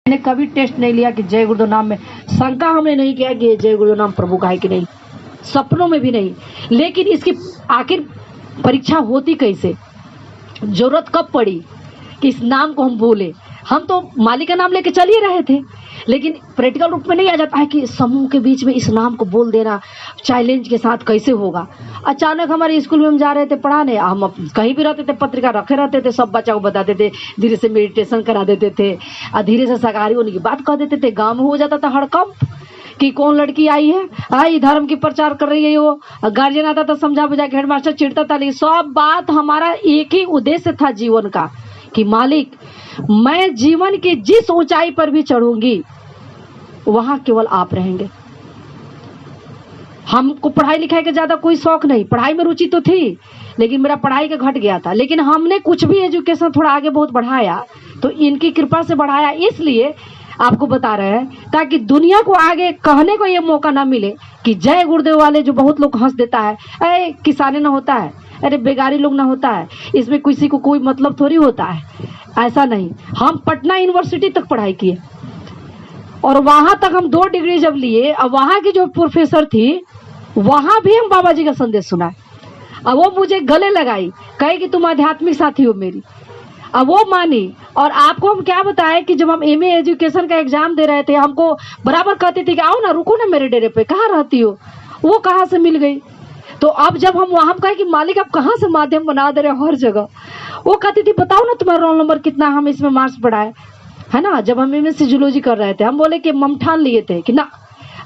मैंने कभी टेस्ट नहीं लिया कि जय गुरुदेव नाम में शंका हमने नहीं किया कि ये जय गुरुदेव नाम प्रभु का है कि नहीं, सपनों में भी नहीं। लेकिन इसकी आखिर परीक्षा होती कैसे, जरूरत कब पड़ी कि इस नाम को हम बोले। हम तो मालिक का नाम लेके चल ही रहे थे, लेकिन प्रैक्टिकल रूप में नहीं आ जाता है कि समूह के बीच में इस नाम को बोल देना चैलेंज के साथ कैसे होगा। अचानक हमारे स्कूल में हम जा रहे थे पढ़ाने, हम कहीं भी रहते थे पत्रिका रखे रहते थे, सब बच्चा को बताते थे, धीरे से मेडिटेशन करा देते थे और धीरे से शाकाहारी होने की बात कह देते थे। गाँव में हो जाता था हड़कंप कि कौन लड़की आई है, आई धर्म की प्रचार कर रही है वो। गार्जियन आता था समझा बुझा के, हेडमास्टर चिढ़ता था। लेकिन सब बात हमारा एक ही उद्देश्य था जीवन का कि मालिक मैं जीवन की जिस ऊंचाई पर भी चढ़ूंगी वहां केवल आप रहेंगे। हमको पढ़ाई लिखाई का ज्यादा कोई शौक नहीं, पढ़ाई में रुचि तो थी लेकिन मेरा पढ़ाई का घट गया था। लेकिन हमने कुछ भी एजुकेशन थोड़ा आगे बहुत बढ़ाया तो इनकी कृपा से बढ़ाया, इसलिए आपको बता रहे हैं ताकि दुनिया को आगे कहने को ये मौका ना मिले कि जय गुरुदेव वाले जो बहुत लोग हंस देता है, अरे किसाने ना होता है, अरे बेगारी लोग ना होता है, इसमें किसी को कोई मतलब थोड़ी होता है। ऐसा नहीं, हम पटना यूनिवर्सिटी तक पढ़ाई किए और वहां तक हम 2 डिग्री जब लिए, अब वहां की जो प्रोफेसर थी वहां भी हम बाबा जी का संदेश सुना। अब वो मुझे गले लगाई, कहे कि तुम आध्यात्मिक साथी हो मेरी। अब वो मानी। और आपको हम क्या बताएं कि जब हम एमए एजुकेशन का एग्जाम दे रहे थे, हमको बराबर कहती थी कि आओ ना, रुको ना मेरे डेरे पे, कहाँ रहती हो, वो कहाँ से मिल गई। तो अब जब हम वहां कहे कि मालिक आप कहाँ से माध्यम बना दे रहे हो हर जगह, वो कहती थी बताओ ना तुम्हारा रोल नंबर कितना, हम इसमें मार्क्स बढ़ाए, है ना। जब हम एमएससी जूलॉजी कर रहे थे, हम बोले कि हम ठान लिए थे कि ना,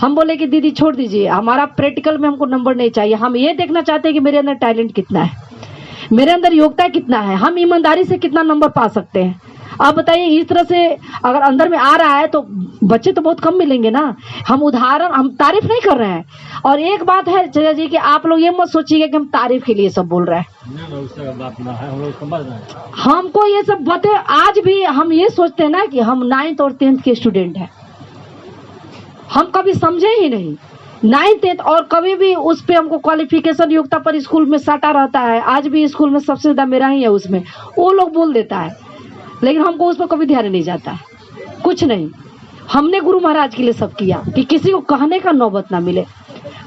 हम बोले कि दीदी छोड़ दीजिए, हमारा प्रैक्टिकल में हमको नंबर नहीं चाहिए, हम ये देखना चाहते हैं कि मेरे अंदर टैलेंट कितना है, मेरे अंदर योग्यता कितना है, हम ईमानदारी से कितना नंबर पा सकते हैं। आप बताइए, इस तरह से अगर अंदर में आ रहा है तो बच्चे तो बहुत कम मिलेंगे ना। हम उदाहरण, हम तारीफ नहीं कर रहे हैं। और एक बात है जया जी कि आप लोग ये मत सोचिएगा कि हम तारीफ के लिए सब बोल रहे हैं, हमको ये सब बातें आज भी हम ये सोचते हैं ना कि हम 9th और 10th के स्टूडेंट हैं, हम कभी समझे ही नहीं 9th 10th, और कभी भी उस पे हमको क्वालिफिकेशन योग्यता पर स्कूल में साटा रहता है। आज भी स्कूल में सबसे ज्यादा मेरा ही है, उसमें वो लोग बोल देता है, लेकिन हमको उस पर कभी ध्यान नहीं जाता है, कुछ नहीं। हमने गुरु महाराज के लिए सब किया कि किसी को कहने का नौबत ना मिले।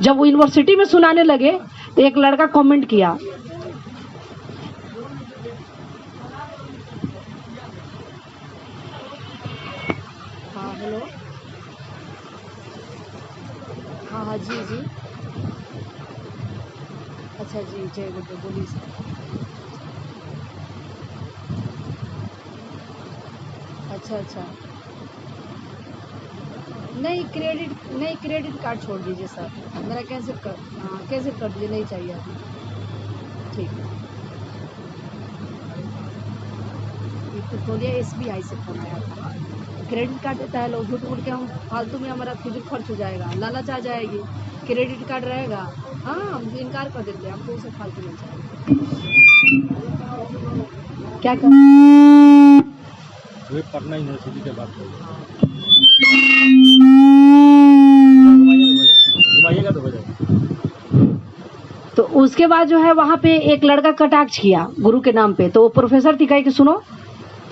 जब वो यूनिवर्सिटी में सुनाने लगे तो एक लड़का कमेंट किया, हाँ हेलो, हाँ हाँ जी जी, अच्छा जी, जय गुरुदेव, बोलिए सर। अच्छा अच्छा, नहीं क्रेडिट कार्ड छोड़ दीजिए सर, मेरा कैंसिल कर दीजिए, नहीं चाहिए अभी। ठीक है, बोलिए SBI से फोन आया था, क्रेडिट कार्ड देता है लोग, झूठ मूठ के हम फालतू में हमारा फिजूल खर्च हो जाएगा, लालच आ जाएगी। क्रेडिट कार्ड रहेगा, हाँ हम इनकार कर देते हैं, हमको उसे फालतू नहीं चाहिए। क्या कर पटना यूनिवर्सिटी के बात तो उसके बाद जो है वहां पे एक लड़का कटाक्ष किया गुरु के नाम पे। तो वो प्रोफेसर थी, कहे कि सुनो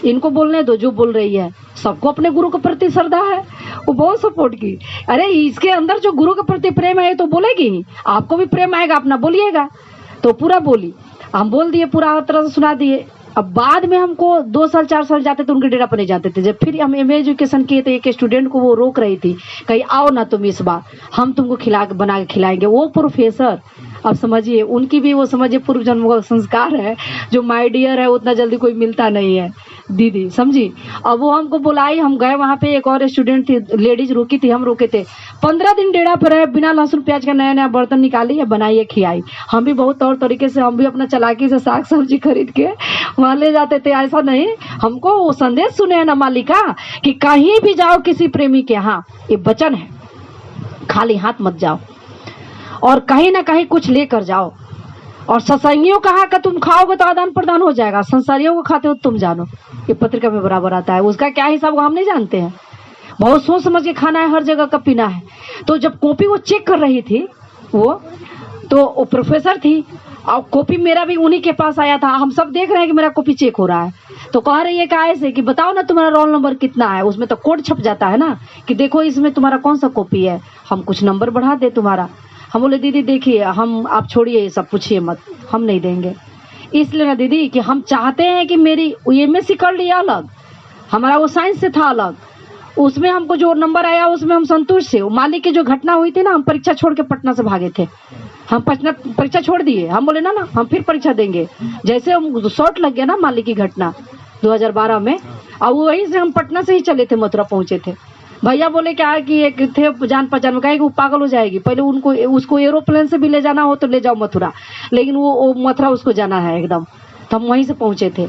इनको बोलने दो जो बोल रही है, सबको अपने गुरु के प्रति श्रद्धा है। वो बहुत सपोर्ट की, अरे इसके अंदर जो गुरु के प्रति प्रेम है तो बोलेगी ही, आपको भी प्रेम आएगा, अपना बोलिएगा। तो पूरा बोली, हम बोल दिए, पूरा हर तरह से सुना दिए। अब बाद में हमको 2 साल 4 साल जाते थे, उनके डेरा पर नहीं जाते थे। जब फिर हम एमए एजुकेशन किए तो एक स्टूडेंट को वो रोक रही थी, कहीं आओ ना तुम इस बार, हम तुमको बना के खिलाएंगे। वो प्रोफेसर, अब समझिए उनकी भी वो समझिए पूर्व जन्म का संस्कार है, जो माय डियर है उतना जल्दी कोई मिलता नहीं है दीदी, समझी। अब वो हमको बुलाई, हम गए वहां पे, एक और स्टूडेंट थी, लेडीज रुकी थी, हम रुके थे। 15 दिन डेरा पर रहे, बिना लहसुन प्याज का नया नया बर्तन निकाली है, बनाइए खिलाई। हम भी बहुत तौर तरीके से, हम भी अपना चालाकी से साग सब्जी खरीद के वहां ले जाते थे। ऐसा नहीं, हमको वो संदेश सुने है ना मालिका कि कहीं भी जाओ किसी प्रेमी के यहाँ, ये वचन है, खाली हाथ मत जाओ और कहीं ना कहीं कुछ लेकर जाओ। और सत्संगियों कहा कि तुम खाओगे तो आदान प्रदान हो जाएगा, संसारियों को खाते हो तुम जानो, ये पत्रिका में बराबर आता है। उसका क्या हिसाब हम नहीं जानते हैं, बहुत सोच समझ के खाना है, हर जगह का पीना है। तो जब कॉपी वो चेक कर रही थी वो, तो वो प्रोफेसर थी, और कॉपी मेरा भी उन्हीं के पास आया था, हम सब देख रहे हैं कि मेरा कॉपी चेक हो रहा है। तो कह रही है कि ऐसे कि बताओ ना तुम्हारा रोल नंबर कितना है, उसमें तो कोड छप जाता है ना कि देखो इसमें तुम्हारा कौन सा कॉपी है, हम कुछ नंबर बढ़ा दे तुम्हारा। हम बोले दीदी देखिए हम, आप छोड़िए ये सब, पूछिए मत, हम नहीं देंगे। इसलिए ना दीदी कि हम चाहते हैं कि मेरी एमएससी कर लिया अलग, हमारा वो साइंस से था अलग, उसमें हमको जो नंबर आया उसमें हम संतुष्ट थे। मालिक की जो घटना हुई थी ना, हम परीक्षा छोड़ के पटना से भागे थे, हम परीक्षा छोड़ दिए। हम बोले ना हम फिर परीक्षा देंगे, जैसे हम शॉर्ट लग गया ना मालिक की घटना 2012 में, और वहीं से हम पटना से ही चले थे, मथुरा पहुंचे थे। भैया बोले क्या कि एक थे जान पहचान में, कहे कि वो पागल हो जाएगी, पहले उनको उसको एरोप्लेन से भी ले जाना हो तो ले जाओ मथुरा, लेकिन वो मथुरा उसको जाना है एकदम, तो हम वहीं से पहुंचे थे।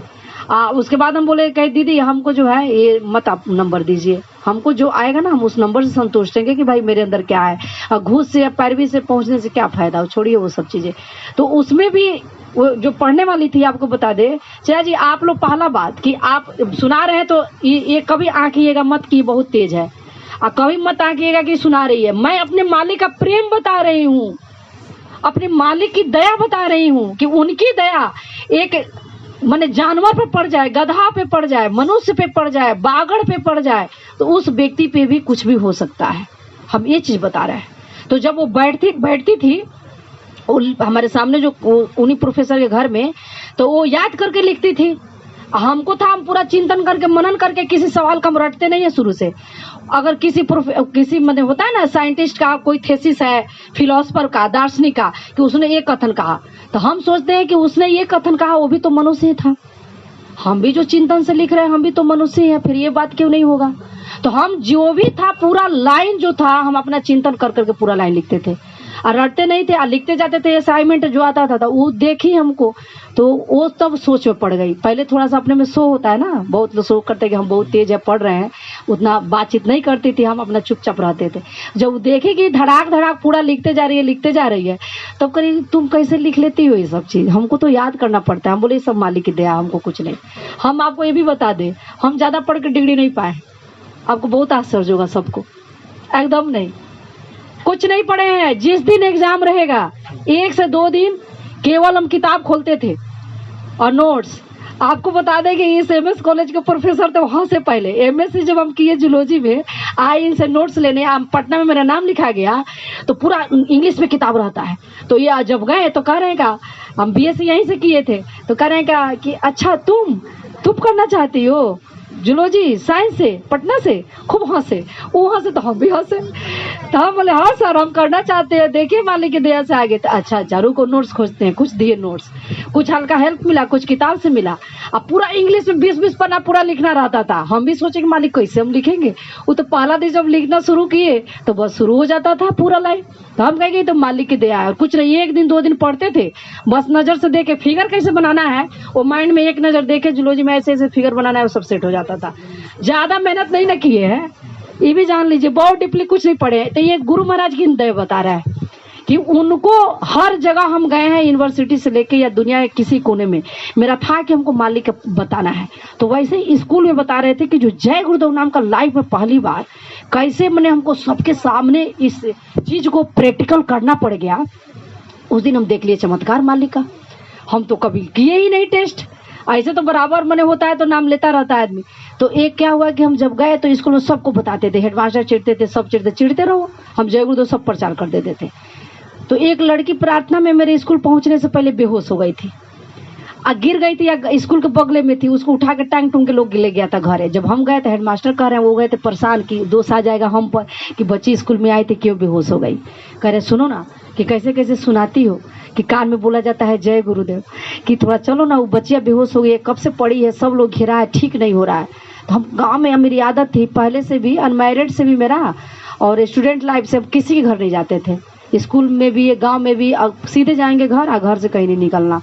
उसके बाद हम बोले कहे दीदी हमको जो है ये मत आप नंबर दीजिए, हमको जो आएगा ना हम उस नंबर से संतुष्ट हैं कि भाई मेरे अंदर क्या है, और घूस से या पैरवी से पहुंचने से क्या फायदा, छोड़िए वो सब चीजें। तो उसमें भी वो जो पढ़ने वाली थी, आपको बता दे चाचा जी, आप लोग पहला बात कि आप सुना रहे हैं तो ये कभी आंकिएगा मत कि बहुत तेज है, और कभी मत आंकिएगा कि सुना रही है। मैं अपने मालिक का प्रेम बता रही हूँ, अपने मालिक की दया बता रही हूँ कि उनकी दया एक माने जानवर पे पड़ जाए, गधा पे पड़ जाए, मनुष्य पे पड़ जाए, बागड़ पे पड़ जाए, तो उस व्यक्ति पे भी कुछ भी हो सकता है। हम ये चीज बता रहे हैं। तो जब वो बैठती थी हमारे सामने जो उन्हीं प्रोफेसर के घर में, तो वो याद करके लिखती थी। हमको था हम पूरा चिंतन करके मनन करके, किसी सवाल का हम रटते नहीं है शुरू से। अगर किसी मतलब होता है ना साइंटिस्ट का कोई थेसिस है, फिलोसफर का, दार्शनिक का, कि उसने ये कथन कहा, तो हम सोचते हैं कि उसने ये कथन कहा, वो भी तो मनुष्य ही था, हम भी जो चिंतन से लिख रहे हैं हम भी तो मनुष्य ही हैं, फिर ये बात क्यों नहीं होगा। तो हम जो भी था पूरा लाइन जो था हम अपना चिंतन कर करके पूरा लाइन लिखते थे, और रटते नहीं थे, और लिखते जाते थे। असाइनमेंट जो आता था वो देखी हमको, तो वो तब सोच में पड़ गई। पहले थोड़ा सा अपने में शो होता है ना, बहुत लोग शो करते कि हम बहुत तेज है पढ़ रहे हैं, उतना बातचीत नहीं करती थी, हम अपना चुपचाप रहते थे। जब देखे कि धड़ाक धड़ाक पूरा लिखते जा रही है, तब करी तुम कैसे लिख लेती हो ये सब चीज, हमको तो याद करना पड़ता है। हम बोले सब मालिक की दया, हमको कुछ नहीं। हम आपको ये भी बता दें, हम ज्यादा पढ़ के डिग्री नहीं पाए, आपको बहुत आश्चर्य होगा सबको, एकदम नहीं, कुछ नहीं पढ़े हैं। जिस दिन एग्जाम रहेगा 1 से 2 दिन केवल हम किताब खोलते थे और नोट्स। आपको बता दें कि इस एमएस कॉलेज के प्रोफेसर थे, वहां से पहले एमएससी जब हम किए जूलॉजी में, आए इनसे नोट्स लेने, पटना में मेरा नाम लिखा गया, तो पूरा इंग्लिश में किताब रहता है। तो ये जब गए तो कह रहे हैं का हम बीएससी यहीं से किए थे, तो कह रहे हैं का कि अच्छा तुम करना चाहती हो जूलॉजी साइंस से, पटना से, खूब हंसे, वहां से तो हम भी हंसे। तो हम बोले हाँ सर हम करना चाहते हैं, देखिए मालिक की दया से आगे। तो अच्छा रुको नोट्स खोजते हैं, कुछ दिए नोट्स, कुछ हल्का हेल्प मिला, कुछ किताब से मिला। अब पूरा इंग्लिश में 20-20 पन्ना पूरा लिखना रहता था। हम भी सोचे कि मालिक कैसे हम लिखेंगे, वो तो पहला दिन जब लिखना शुरू किए तो बस शुरू हो जाता था पूरा लाइन। तो हम कहेंगे तो मालिक की दया है, और कुछ नहीं, 1 दिन 2 दिन पढ़ते थे, बस नजर से देखे फिगर कैसे बनाना है वो माइंड में एक नजर देखे, जूलॉजी में ऐसे ऐसे फिगर बनाना है, वो सब सेट हो जाता था। ज्यादा मेहनत नहीं ना किए हैं, ये भी जान लीजिए, बहुत डीपली कुछ नहीं पढ़े। तो ये गुरु महाराज की दया बता रहा है कि उनको हर जगह हम गए हैं, यूनिवर्सिटी से लेके या दुनिया के किसी कोने में, मेरा था कि हमको मालिक का बताना है। तो वैसे ही स्कूल में बता रहे थे कि जो जय गुरुदेव नाम का लाइफ में पहली बार कैसे मैंने हमको सबके सामने इस चीज को प्रैक्टिकल करना पड़ गया, उस दिन हम देख लिए चमत्कार मालिक का। हम तो कभी किए ही नहीं टेस्ट, ऐसे तो बराबर मने होता है तो नाम लेता रहता है आदमी। तो एक क्या हुआ कि हम जब गए तो स्कूल में सबको बताते थे, हेडमास्टर चिढ़ते थे, सब चिढ़ते रहो, हम जय गुरुदेव सब प्रचार कर देते थे। तो एक लड़की प्रार्थना में मेरे स्कूल पहुंचने से पहले बेहोश हो गई थी, गिर गई थी, या स्कूल के बगले में थी, उसको उठा के टांग टूंग के लोग ले गया था घरे। जब हम गए तो हेडमास्टर कह रहे हैं, वो गए थे परेशान कि दोष आ जाएगा हम पर कि बच्ची स्कूल में आई थी क्यों बेहोश हो गई। कह रहे सुनो ना कि कैसे कैसे सुनाती हो, कि कान में बोला जाता है जय गुरुदेव, कि थोड़ा चलो ना, वो बच्चियाँ बेहोश हो गई है, कब से पड़ी है, सब लोग घिरा है, ठीक नहीं हो रहा है। तो हम गाँव में, मेरी आदत थी पहले से भी, अनमैरिड से भी मेरा, और स्टूडेंट लाइफ से किसी के घर नहीं जाते थे, स्कूल में भी गांव में भी, सीधे जाएंगे घर, और घर से कहीं नहीं निकलना।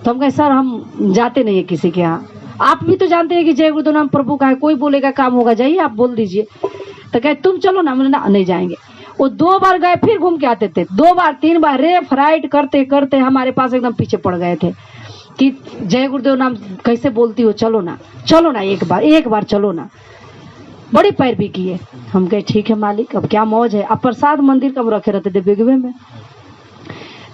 तो हम कहे सर हम जाते नहीं है किसी के यहाँ, आप भी तो जानते हैं कि जय गुरुदेव नाम प्रभु का है, कोई बोलेगा काम होगा, जाइए आप बोल दीजिए। तो कहे तुम चलो ना, मैंने ना नहीं जाएंगे। वो 2 बार गए, फिर घूम के आते थे, 2 बार 3 बार रेफ राइट करते करते हमारे पास एकदम पीछे पड़ गए थे कि जय गुरुदेव नाम कैसे बोलती हो, चलो ना एक बार चलो ना। बड़ी पैरवी किए। हम कहे ठीक है मालिक, अब क्या मौज है। अब प्रसाद मंदिर का हम रखे रहते थे बिगवे में,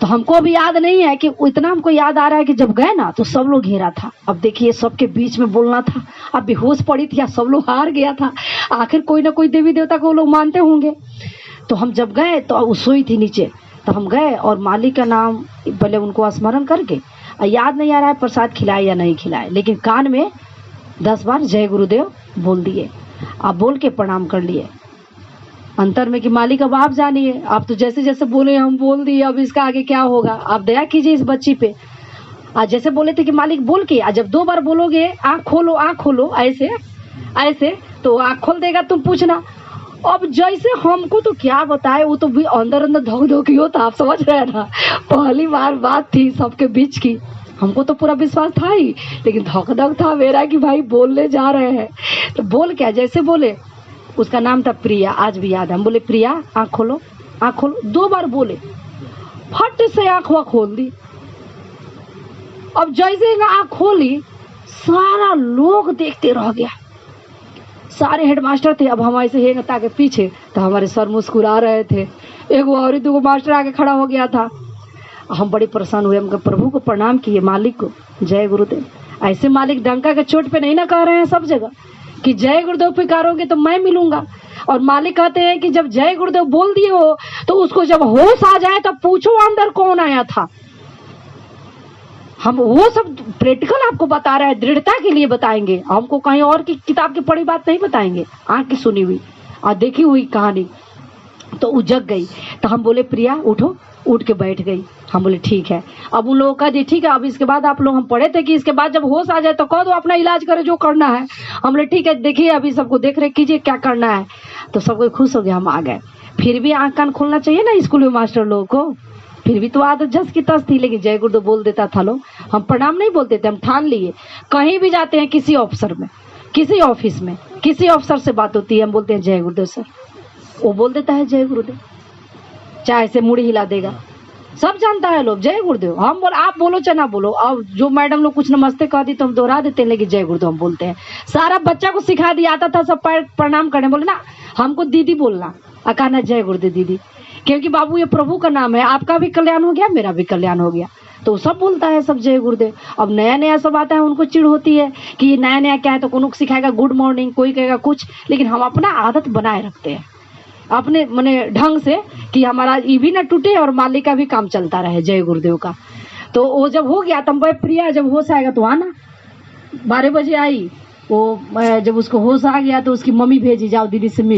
तो हमको अभी याद नहीं है कि इतना हमको याद आ रहा है कि जब गए ना तो सब लोग घेरा था। अब देखिए सबके बीच में बोलना था। अब बेहोश पड़ी थी या सब लोग हार गया था। आखिर कोई ना कोई देवी देवता को लोग मानते होंगे। तो हम जब गए तो वो सोई थी नीचे। तो हम गए और मालिक का नाम पहले उनको स्मरण करके, याद नहीं आ रहा है प्रसाद खिलाए या नहीं खिलाए, लेकिन कान में 10 बार जय गुरुदेव बोल दिए। आप बोल के प्रणाम कर लिए अंतर में कि मालिक अब आप जानिए, आप तो जैसे जैसे बोले हम बोल दिए, अब इसका आगे क्या होगा, आप दया कीजिए इस बच्ची पे। आज जैसे बोले थे कि मालिक बोल के, आज जब 2 बार बोलोगे आँख खोलो ऐसे ऐसे, तो आँख खोल देगा, तुम पूछना। अब जैसे हमको तो क्या बताए, वो तो भी अंदर अंदर धक धोकी होता, आप समझ रहे हैं ना। पहली बार बात थी सबके बीच की, हमको तो पूरा विश्वास था ही, लेकिन धक धक था मेरा कि भाई बोलने जा रहे हैं। तो बोल क्या, जैसे बोले, उसका नाम था प्रिया, आज भी याद है। हम बोले प्रिया आँख खोलो, आँख खोलो, 2 बार बोले, फट से आँख वहाँ खोल दी। अब जैसे आँख खोली, सारा लोग देखते रह गया, सारे हेडमास्टर थे। अब हम ऐसे हेंगता के पीछे, तो हमारे सर मुस्कुरा रहे थे। एक और 2 मास्टर आके खड़ा हो गया था। हम बड़े परेशान हुए, हम प्रभु को प्रणाम किए, मालिक को जय गुरुदेव। ऐसे मालिक डंका के चोट पे नहीं ना कह रहे हैं सब जगह कि जय गुरुदेव पुकारोगे तो मैं मिलूंगा। और मालिक कहते हैं कि जब जय गुरुदेव बोल दिए हो तो उसको जब होश आ जाए तो पूछो अंदर कौन आया था। हम वो सब प्रैक्टिकल आपको बता रहे हैं, दृढ़ता के लिए बताएंगे, हमको कहीं और की किताब की पढ़ी बात नहीं बताएंगे, आंख की सुनी हुई और देखी हुई कहानी। तो वो जग गई। तो हम बोले प्रिया उठो, उठ के बैठ गई। हम बोले ठीक है। अब उन लोगों का जी ठीक है, अब इसके बाद आप लोग, हम पढ़े थे कि इसके बाद जब होश आ जाए तो कह दो अपना इलाज करे जो करना है। हम बोले ठीक है, देखिए अभी सबको देख रेख कीजिए क्या करना है। तो सब कोई खुश हो गया, हम आ गए। फिर भी आँख कान खोलना चाहिए ना स्कूल में मास्टर लोगों को, फिर भी तो आदत जस की तस थी, लेकिन जय गुरुदेव बोल देता था लोग। हम प्रणाम नहीं बोलते थे, हम ठान लिए कहीं भी जाते हैं, किसी अफसर में, किसी ऑफिस में, किसी अफसर से बात होती है, हम बोलते हैं जय गुरुदेव सर, वो बोल देता है जय गुरुदेव, चाहे ऐसे मुड़ी हिला देगा, सब जानता है लोग जय गुरुदेव। हम बोल, आप बोलो चाहे ना बोलो, अब जो मैडम लोग कुछ नमस्ते कह दी तो हम दोहरा देते हैं, लेकिन जय गुरुदेव हम बोलते हैं। सारा बच्चा को सिखा दिया, आता था सब प्रणाम करने, बोले ना हमको दीदी बोलना, कहना जय गुरुदेव दीदी, क्योंकि बाबू ये प्रभु का नाम है, आपका भी कल्याण हो गया, मेरा भी कल्याण हो गया। तो सब बोलता है सब जय गुरुदेव। अब नया नया सब आता है, उनको चिढ़ होती है कि ये नया नया क्या है, तो कोई सिखाएगा गुड मॉर्निंग, कोई कहेगा कुछ, लेकिन हम अपना आदत बनाए रखते हैं अपने मने ढंग से कि हमारा ये भी ना टूटे और मालिक का भी काम चलता रहे जय गुरुदेव का। तो वो जब हो गया तब प्रिया जब होश आएगा तो आना। 12 बजे आई वो, जब उसको होश आ गया तो उसकी मम्मी भेजी, जाओ दीदी से मिल।